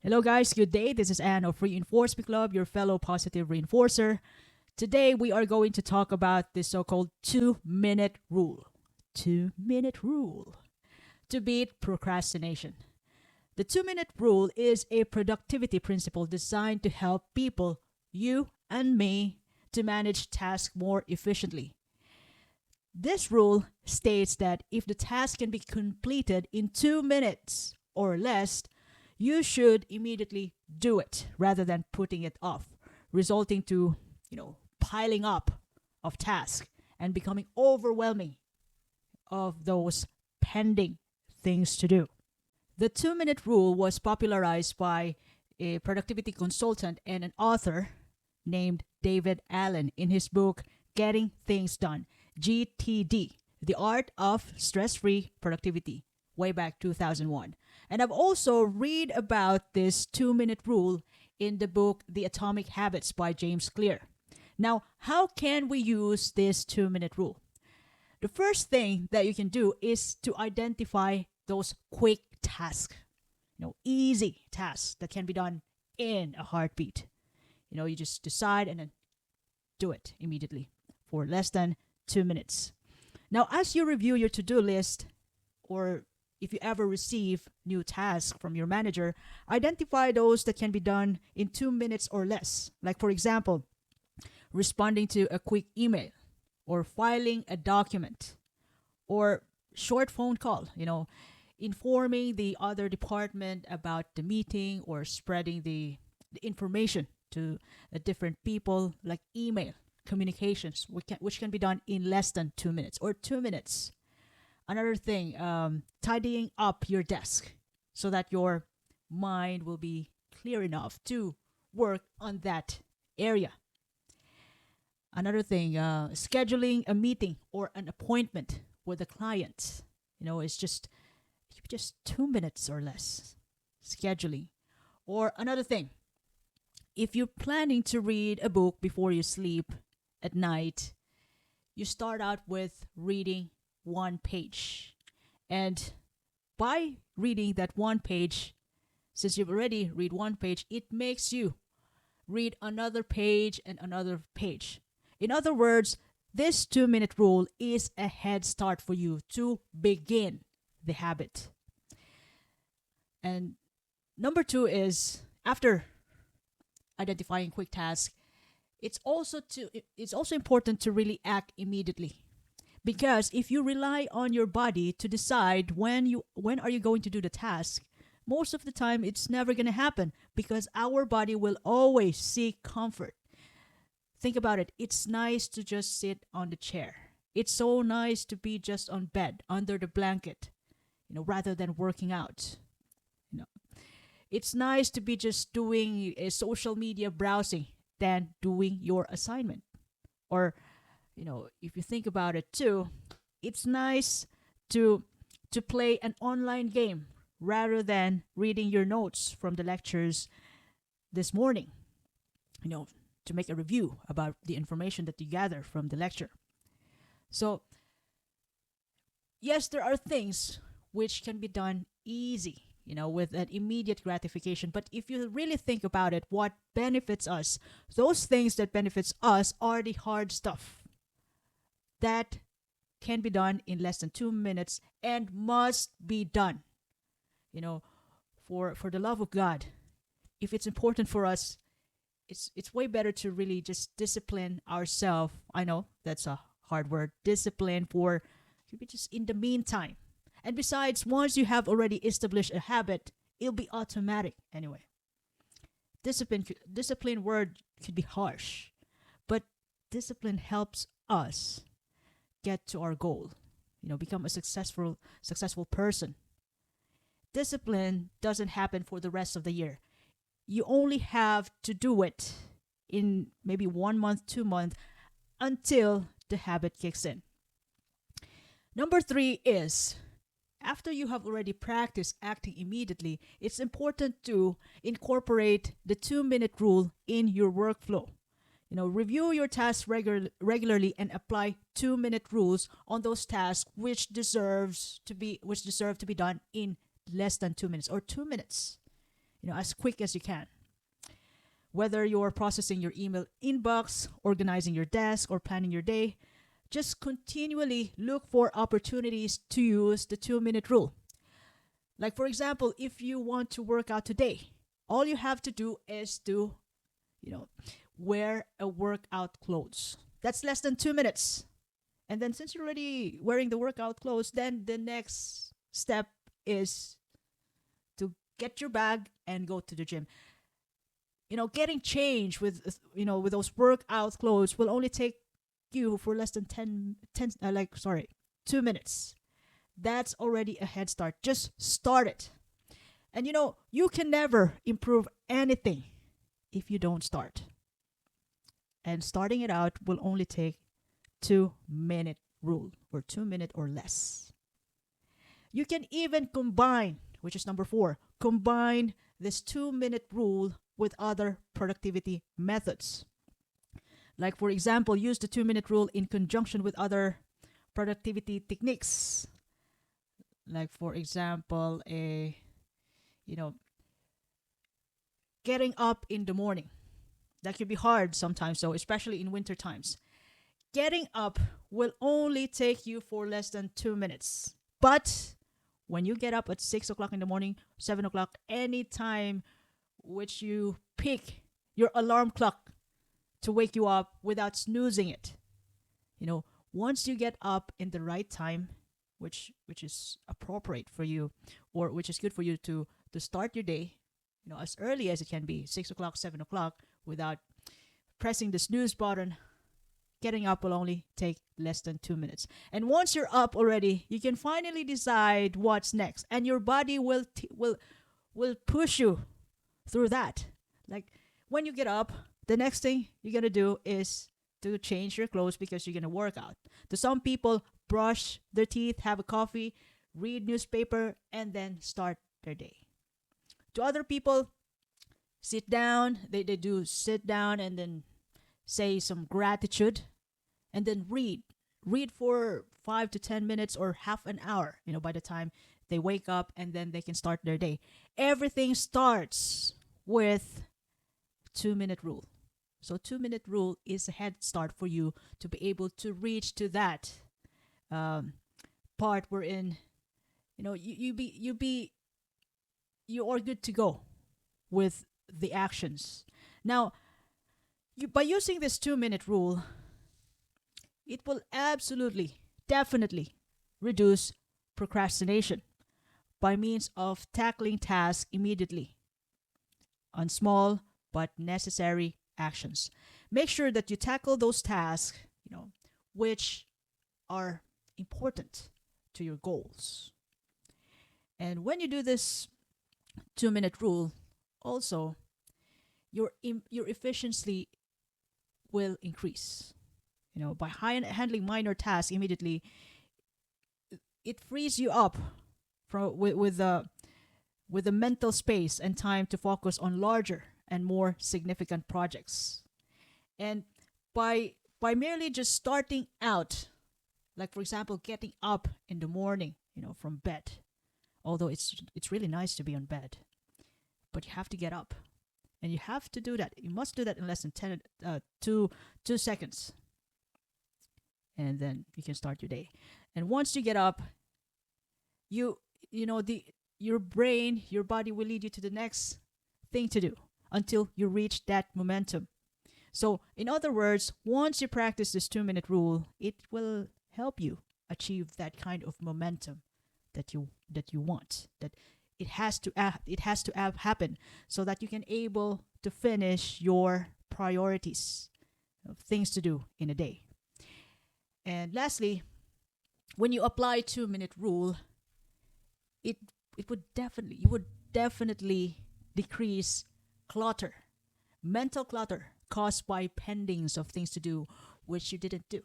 Hello, guys. Good day. This is Anne of Reinforcement Club, your fellow positive reinforcer. Today, we are going to talk about the so called 2 minute rule. 2 minute rule to beat procrastination. The 2 minute rule is a productivity principle designed to help people, you and me, to manage tasks more efficiently. This rule states that if the task can be completed in 2 minutes or less, you should immediately do it rather than putting it off, resulting to, piling up of tasks and becoming overwhelming of those pending things to do. The 2 minute rule was popularized by a productivity consultant and an author named David Allen in his book Getting Things Done, GTD, The Art of Stress-Free Productivity, way back 2001. And I've also read about this 2 minute rule in the book The Atomic Habits by James Clear. Now, how can we use this 2 minute rule? The first thing that you can do is to identify those quick tasks, easy tasks that can be done in a heartbeat. You just decide and then do it immediately for less than 2 minutes. Now, as you review your to-do list, or if you ever receive new tasks from your manager, identify those that can be done in 2 minutes or less. Like, for example, responding to a quick email, or filing a document, or short phone call, informing the other department about the meeting, or spreading the information to different people, like email communications, which can be done in less than 2 minutes or 2 minutes. Another thing, tidying up your desk so that your mind will be clear enough to work on that area. Another thing, scheduling a meeting or an appointment with a client. It's just 2 minutes or less scheduling. Or another thing, if you're planning to read a book before you sleep at night, you start out with reading one page. And by reading that one page, since you've already read one page, it makes you read another page and another page. In other words, this 2 minute rule is a head start for you to begin the habit. And number two is, after identifying quick tasks, it's also important to really act immediately. Because if you rely on your body to decide when are you going to do the task, most of the time it's never going to happen, because our body will always seek comfort. Think about it. It's nice to just sit on the chair. It's so nice to be just on bed under the blanket, rather than working out. It's nice to be just doing a social media browsing than doing your assignment. Or if you think about it too, it's nice to play an online game rather than reading your notes from the lectures this morning, to make a review about the information that you gather from the lecture. So, yes, there are things which can be done easy, with an immediate gratification. But if you really think about it, what benefits us, those things that benefits us are the hard stuff that can be done in less than 2 minutes and must be done. For the love of God, if it's important for us, it's way better to really just discipline ourselves. I know that's a hard word, discipline, for just in the meantime. And besides, once you have already established a habit, it'll be automatic anyway. Discipline word could be harsh, but discipline helps us get to our goal, become a successful person. Discipline doesn't happen for the rest of the year. You only have to do it in maybe 1 month, 2 months, until the habit kicks in. Number three is, after you have already practiced acting immediately, it's important to incorporate the 2 minute rule in your workflow. Review your tasks regularly and apply 2 minute rules on those tasks which deserve to be done in less than 2 minutes or 2 minutes. as quick as you can. Whether you're processing your email inbox, organizing your desk, or planning your day, just continually look for opportunities to use the 2-minute rule. Like, for example, if you want to work out today, all you have to do is to, wear a workout clothes. That's less than 2 minutes. And then since you're already wearing the workout clothes, then the next step is to get your bag and go to the gym. Getting changed with those workout clothes will only take you for less than 2 minutes. That's already a head start. Just start it. And you can never improve anything if you don't start. And starting it out will only take 2-minute rule, or 2 minute or less. You can even combine, which is number 4, combine this 2-minute rule with other productivity methods. Like, for example, use the 2-minute rule in conjunction with other productivity techniques. Like, for example, getting up in the morning. That can be hard sometimes, though, especially in winter times. Getting up will only take you for less than 2 minutes. But when you get up at 6 o'clock in the morning, 7 o'clock, any time which you pick your alarm clock to wake you up without snoozing it, once you get up in the right time, which is appropriate for you, or which is good for you to start your day, as early as it can be, 6 o'clock, 7 o'clock, without pressing the snooze button, getting up will only take less than 2 minutes. And once you're up already, you can finally decide what's next, and your body will push you through that. Like, when you get up, the next thing you're gonna do is to change your clothes because you're gonna work out. To some people, brush their teeth, have a coffee, read newspaper, and then start their day. To other people, sit down. They do sit down and then say some gratitude, and then read for 5 to 10 minutes or half an hour, by the time they wake up, and then they can start their day. Everything starts with 2-minute rule. So 2-minute rule is a head start for you to be able to reach to that part wherein you are good to go with the actions. Now, by using this 2-minute rule, it will absolutely, definitely reduce procrastination by means of tackling tasks immediately on small but necessary actions. Make sure that you tackle those tasks, which are important to your goals. And when you do this 2-minute rule, also your efficiency will increase. By handling minor tasks immediately, it frees you up with the mental space and time to focus on larger and more significant projects. And by merely just starting out, like, for example, getting up in the morning, from bed, although it's really nice to be on bed, but you have to get up, and you have to do that. You must do that in less than 2 seconds, and then you can start your day. And once you get up, your brain, your body will lead you to the next thing to do until you reach that momentum. So, in other words, once you practice this 2-minute rule, it will help you achieve that kind of momentum that you want. That it has to happen so that you can able to finish your priorities of things to do in a day. And lastly, when you apply 2-minute rule, you would definitely decrease clutter, mental clutter caused by pendings of things to do which you didn't do.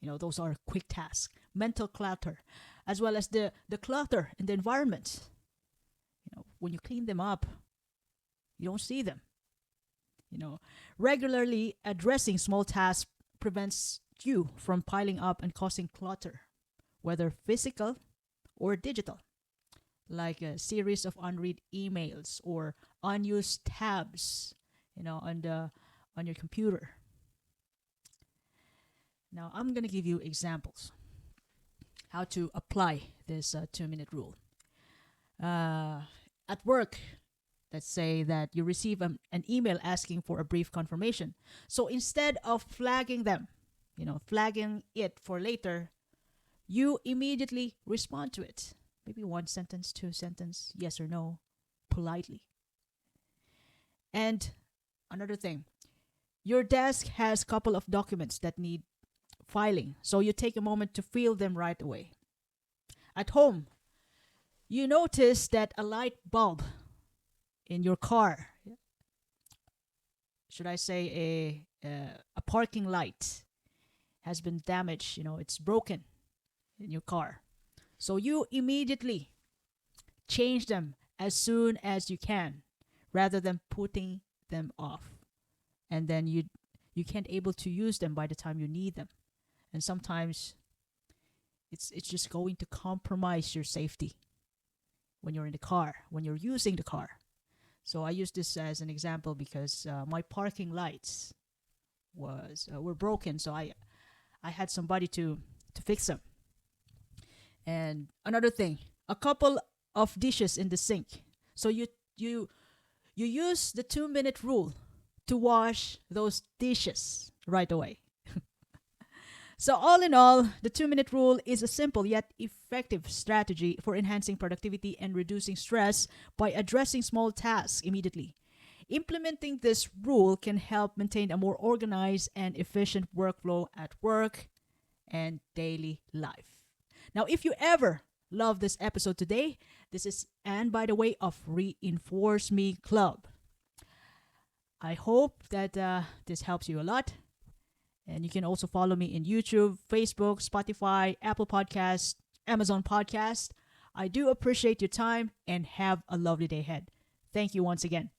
Those are quick tasks. Mental clutter, as well as the clutter in the environment. When you clean them up, you don't see them. Regularly addressing small tasks prevents you from piling up and causing clutter, whether physical or digital. like a series of unread emails or unused tabs, on your computer. Now I'm gonna give you examples how to apply this 2 minute rule. Uh, at work, let's say that you receive an email asking for a brief confirmation. So instead of flagging it for later, you immediately respond to it. Maybe one sentence, two sentence, yes or no, politely. And another thing, your desk has a couple of documents that need filing, so you take a moment to fill them right away. At home, you notice that a light bulb in your car, should I say a parking light, has been damaged, it's broken in your car. So you immediately change them as soon as you can rather than putting them off. And then you can't able to use them by the time you need them. And sometimes it's just going to compromise your safety when you're in the car, when you're using the car. So I use this as an example because my parking lights were broken, so I had somebody to fix them. And another thing, a couple of dishes in the sink. So you use the 2 minute rule to wash those dishes right away. So all in all, the 2 minute rule is a simple yet effective strategy for enhancing productivity and reducing stress by addressing small tasks immediately. Implementing this rule can help maintain a more organized and efficient workflow at work and daily life. Now, if you ever love this episode today, this is Anne, by the way, of Reinforce Me Club. I hope that this helps you a lot. And you can also follow me in YouTube, Facebook, Spotify, Apple Podcasts, Amazon Podcast. I do appreciate your time and have a lovely day ahead. Thank you once again.